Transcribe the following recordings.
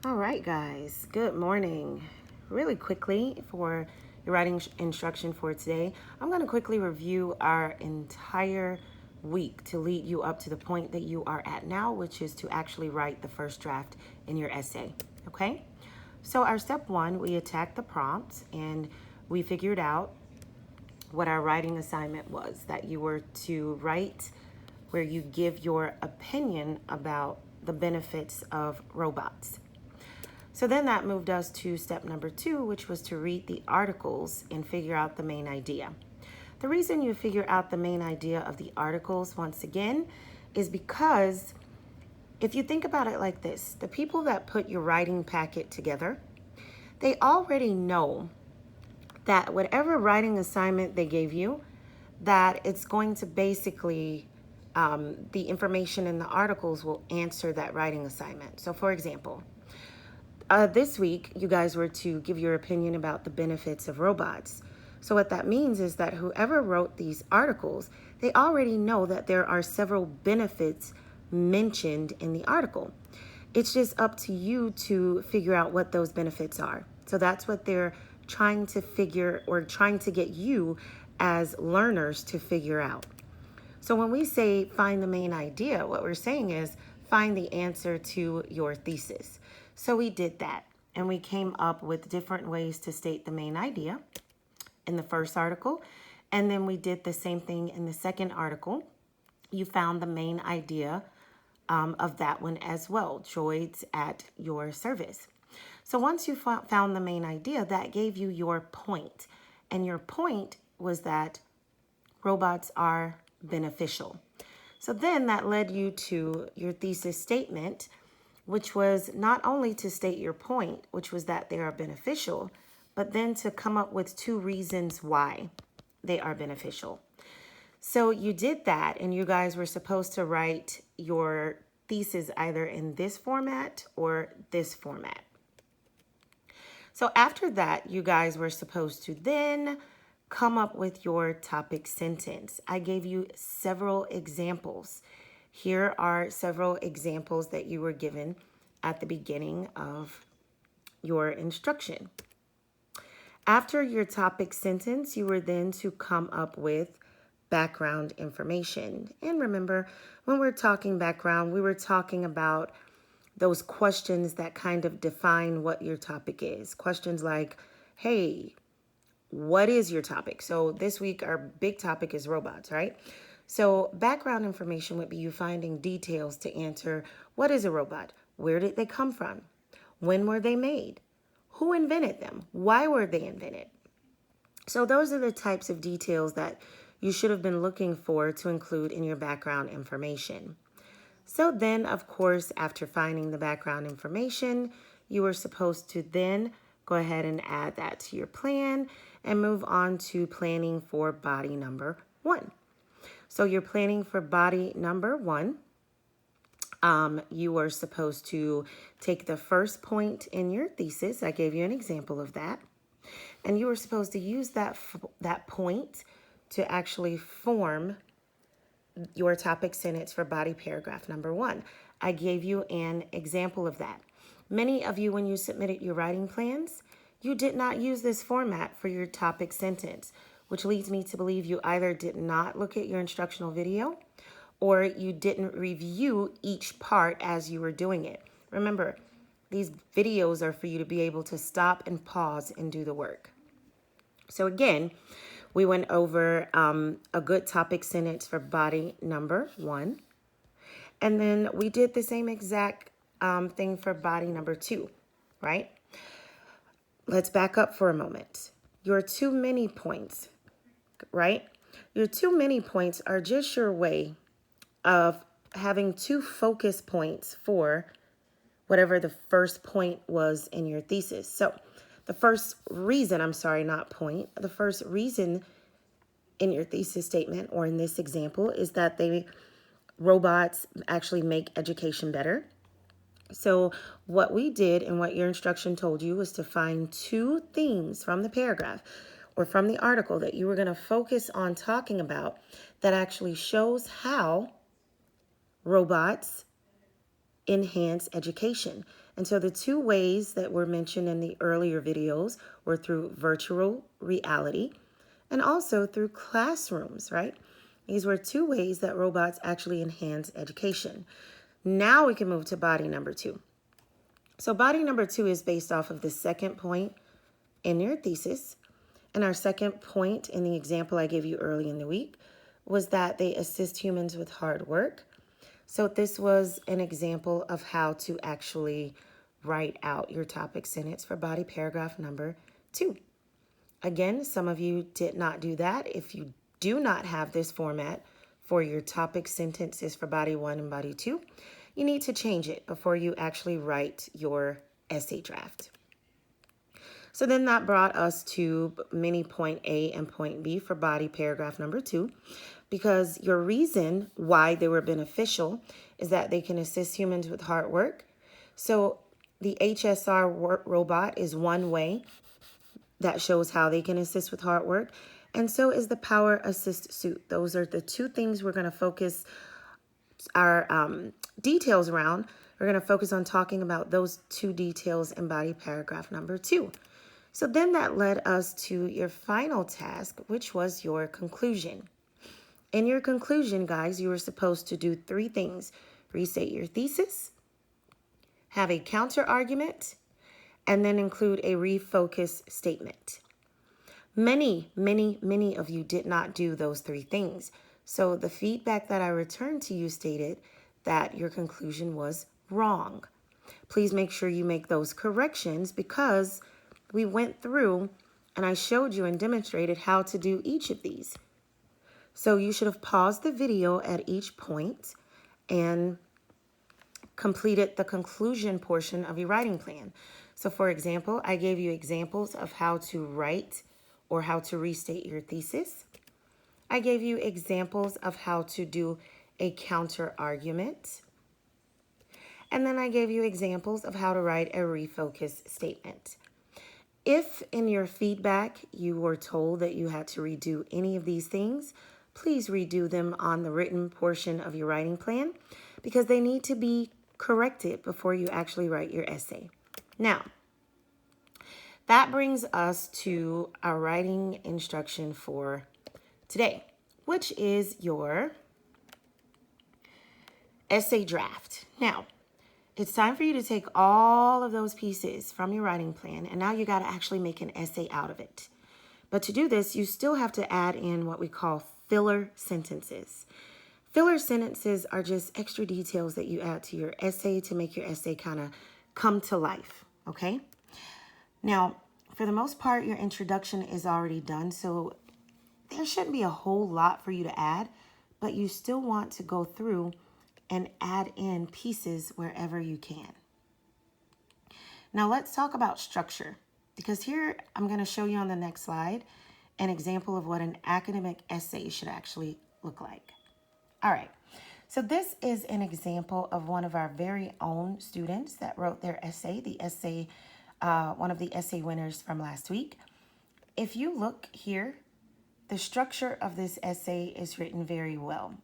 All right, guys, good morning. Really quickly, for your writing instruction for today, I'm going to quickly review our entire week to lead you up to the point that you are at now, which is to actually write the first draft in your essay. Okay? So, our step one, we attacked the prompts and we figured out what our writing assignment was, that you were to write where you give your opinion about the benefits of robots. So then that moved us to step number two, which was to read the articles and figure out the main idea. The reason you figure out the main idea of the articles, once again, is because if you think about it like this, the people that put your writing packet together, they already know that whatever writing assignment they gave you, that it's going to basically, the information in the articles will answer that writing assignment. So for example, this week, you guys were to give your opinion about the benefits of robots. So what that means is that whoever wrote these articles, they already know that there are several benefits mentioned in the article. It's just up to you to figure out what those benefits are. So that's what they're trying to figure, or trying to get you as learners to figure out. So when we say find the main idea, what we're saying is find the answer to your thesis. So we did that, and we came up with different ways to state the main idea in the first article. And then we did the same thing in the second article. You found the main idea of that one as well, droids at your service. So once you found the main idea, that gave you your point. And your point was that robots are beneficial. So then that led you to your thesis statement, which was not only to state your point, which was that they are beneficial, but then to come up with 2 reasons why they are beneficial. So you did that, and you guys were supposed to write your thesis either in this format or this format. So after that, you guys were supposed to then come up with your topic sentence. I gave you several examples. Here are several examples that you were given at the beginning of your instruction. After your topic sentence, you were then to come up with background information. And remember, when we're talking background, we were talking about those questions that kind of define what your topic is. Questions like, hey, what is your topic? So this week, our big topic is robots, right? So background information would be you finding details to answer, what is a robot? Where did they come from? When were they made? Who invented them? Why were they invented? So those are the types of details that you should have been looking for to include in your background information. So then, of course, after finding the background information, you were supposed to then go ahead and add that to your plan and move on to planning for body number 1. So you're planning for body number 1. You were supposed to take the first point in your thesis. I gave you an example of that. And you were supposed to use that point to actually form your topic sentence for body paragraph number 1. I gave you an example of that. Many of you, when you submitted your writing plans, you did not use this format for your topic sentence, which leads me to believe you either did not look at your instructional video or you didn't review each part as you were doing it. Remember, these videos are for you to be able to stop and pause and do the work. So again, we went over a good topic sentence for body number 1. And then we did the same exact thing for body number 2, right? Let's back up for a moment. Your too many points, right? Your too many points are just your way of having 2 focus points for whatever the first point was in your thesis. So the first reason, the first reason in your thesis statement or in this example is that robots actually make education better. So what we did and what your instruction told you was to find 2 things from the paragraph or from the article that you were going to focus on talking about that actually shows how robots enhance education. And so the two ways that were mentioned in the earlier videos were through virtual reality and also through classrooms, right? These were two ways that robots actually enhance education. Now we can move to body number 2. So body number 2 is based off of the second point in your thesis. And our second point in the example I gave you early in the week was that they assist humans with hard work. So this was an example of how to actually write out your topic sentence for body paragraph number 2. Again, some of you did not do that. If you do not have this format for your topic sentences for body 1 and body 2, you need to change it before you actually write your essay draft. So then that brought us to mini point A and point B for body paragraph number 2, because your reason why they were beneficial is that they can assist humans with hard work. So the HSR robot is one way that shows how they can assist with hard work, and so is the Power Assist suit. Those are the two things we're going to focus our details around. We're going to focus on talking about those two details in body paragraph number 2. So then that led us to your final task, which was your conclusion. In your conclusion, guys, you were supposed to do 3 things: restate your thesis, have a counter argument, and then include a refocus statement. Many of you did not do those 3 things. So the feedback that I returned to you stated that your conclusion was wrong. Please make sure you make those corrections, because we went through and I showed you and demonstrated how to do each of these. So you should have paused the video at each point and completed the conclusion portion of your writing plan. So for example, I gave you examples of how to write or how to restate your thesis. I gave you examples of how to do a counter argument. And then I gave you examples of how to write a refocus statement. If in your feedback you were told that you had to redo any of these things, please redo them on the written portion of your writing plan, because they need to be corrected before you actually write your essay. Now, that brings us to our writing instruction for today, which is your essay draft. Now, it's time for you to take all of those pieces from your writing plan, and now you got to actually make an essay out of it. But to do this, you still have to add in what we call filler sentences. Filler sentences are just extra details that you add to your essay to make your essay kind of come to life, okay? Now, for the most part, your introduction is already done, so there shouldn't be a whole lot for you to add, but you still want to go through and add in pieces wherever you can. Now let's talk about structure, because here I'm going to show you on the next slide an example of what an academic essay should actually look like. All right, so this is an example of one of our very own students that wrote their essay, one of the essay winners from last week. If you look here, the structure of this essay is written very well.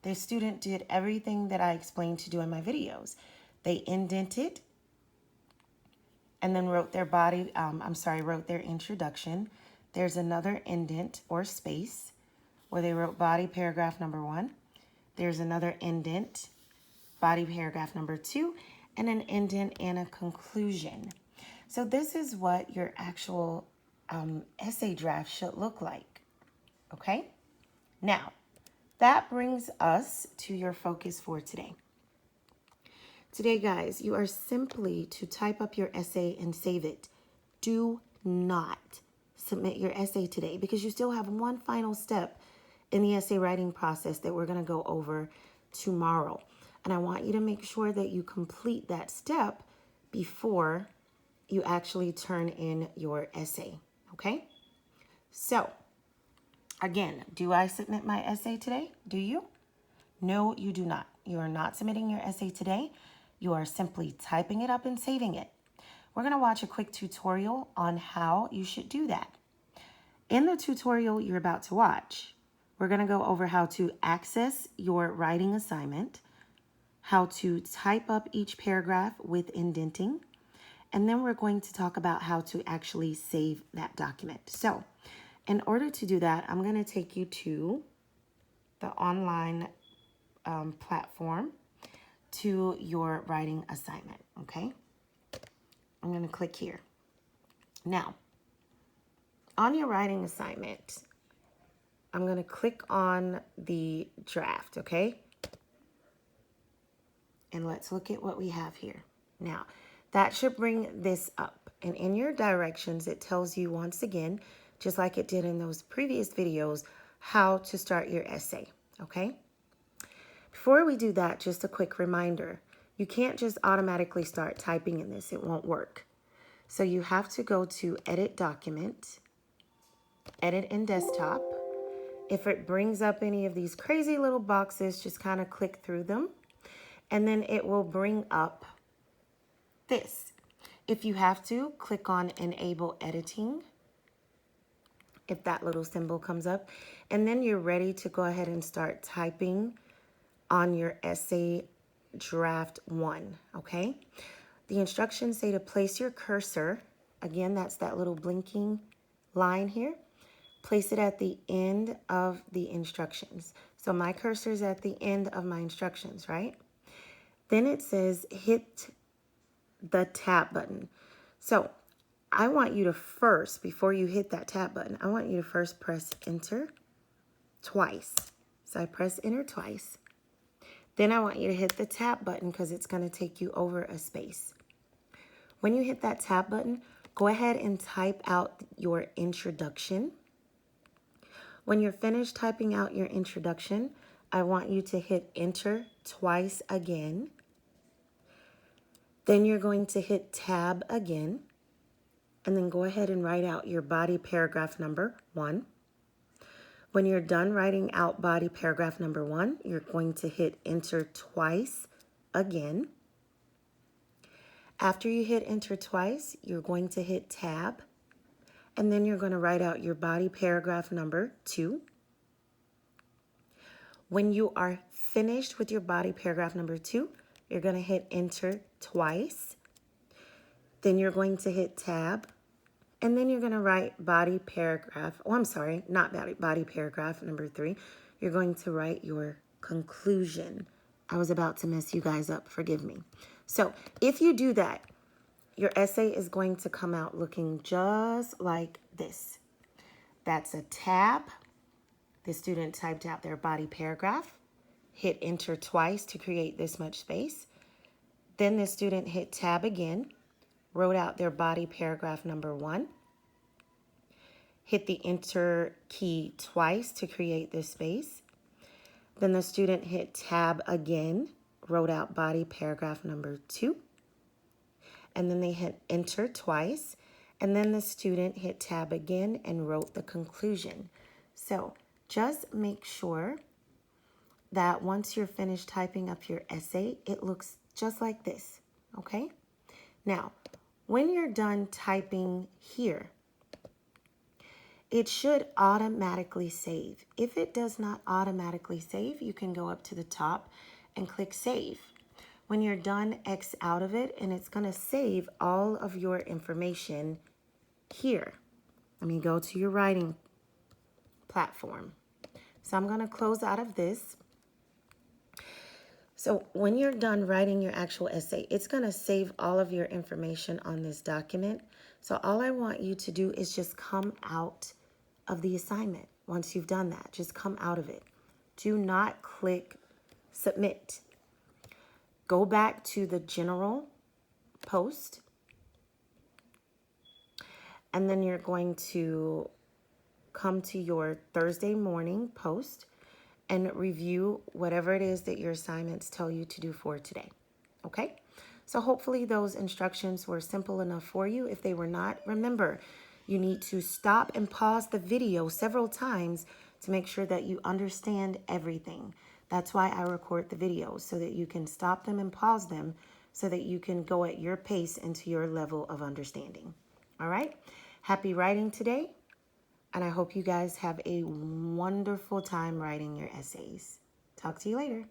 This student did everything that I explained to do in my videos. They indented and then wrote their wrote their introduction. There's another indent or space where they wrote body paragraph number 1. There's another indent, body paragraph number 2, and an indent and a conclusion. So this is what your actual essay draft should look like, okay? Now, that brings us to your focus for today. Today, guys, you are simply to type up your essay and save it. Do not submit your essay today, because you still have one final step in the essay writing process that we're going to go over tomorrow. And I want you to make sure that you complete that step before you actually turn in your essay, okay? So, again, do I submit my essay today? Do you? No, you do not. You are not submitting your essay today. You are simply typing it up and saving it. We're going to watch a quick tutorial on how you should do that. In the tutorial you're about to watch, we're going to go over how to access your writing assignment, how to type up each paragraph with indenting, and then we're going to talk about how to actually save that document. So in order to do that, I'm going to take you to the online platform to your writing assignment, okay? I'm going to click here. Now, on your writing assignment, I'm going to click on the draft, okay? And let's look at what we have here. Now, that should bring this up. And in your directions, it tells you once again, just like it did in those previous videos, how to start your essay, okay? Before we do that, just a quick reminder. You can't just automatically start typing in this. It won't work. So you have to go to Edit Document, Edit in Desktop. If it brings up any of these crazy little boxes, just kind of click through them. And then it will bring up this. If you have to, click on Enable Editing, if that little symbol comes up. And then you're ready to go ahead and start typing on your essay draft 1, okay? The instructions say to place your cursor, again, that's that little blinking line here. Place it at the end of the instructions. So my cursor is at the end of my instructions, right? Then it says hit the tab button. So I want you to first, before you hit that tab button, I want you to first press enter twice. So I press enter twice. Then I want you to hit the tab button because it's going to take you over a space. When you hit that tab button, go ahead and type out your introduction. When you're finished typing out your introduction, I want you to hit enter twice again. Then you're going to hit tab again, and then go ahead and write out your body paragraph number 1. When you're done writing out body paragraph number 1, you're going to hit enter twice again. After you hit enter twice, you're going to hit tab, and then you're going to write out your body paragraph number 2. When you are finished with your body paragraph number 2, you're going to hit enter twice. Then you're going to hit tab, and then you're going to write body paragraph, not body paragraph number 3. You're going to write your conclusion. I was about to mess you guys up, forgive me. So if you do that, your essay is going to come out looking just like this. That's a tab. The student typed out their body paragraph, hit enter twice to create this much space. Then the student hit tab again, wrote out their body paragraph number 1, hit the enter key twice to create this space. Then the student hit tab again, wrote out body paragraph number 2, and then they hit enter twice, and then the student hit tab again and wrote the conclusion. So just make sure that once you're finished typing up your essay, it looks just like this, okay? Now, when you're done typing here, it should automatically save. If it does not automatically save, you can go up to the top and click save. When you're done, X out of it, and it's gonna save all of your information here. Let me go to your writing platform. So I'm gonna close out of this. So when you're done writing your actual essay, it's gonna save all of your information on this document. So all I want you to do is just come out of the assignment. Once you've done that, just come out of it. Do not click submit. Go back to the general post, and then you're going to come to your Thursday morning post and review whatever it is that your assignments tell you to do for today, okay? So hopefully those instructions were simple enough for you. If they were not, remember, you need to stop and pause the video several times to make sure that you understand everything. That's why I record the videos, so that you can stop them and pause them so that you can go at your pace into your level of understanding. All right? Happy writing today, and I hope you guys have a wonderful time writing your essays. Talk to you later.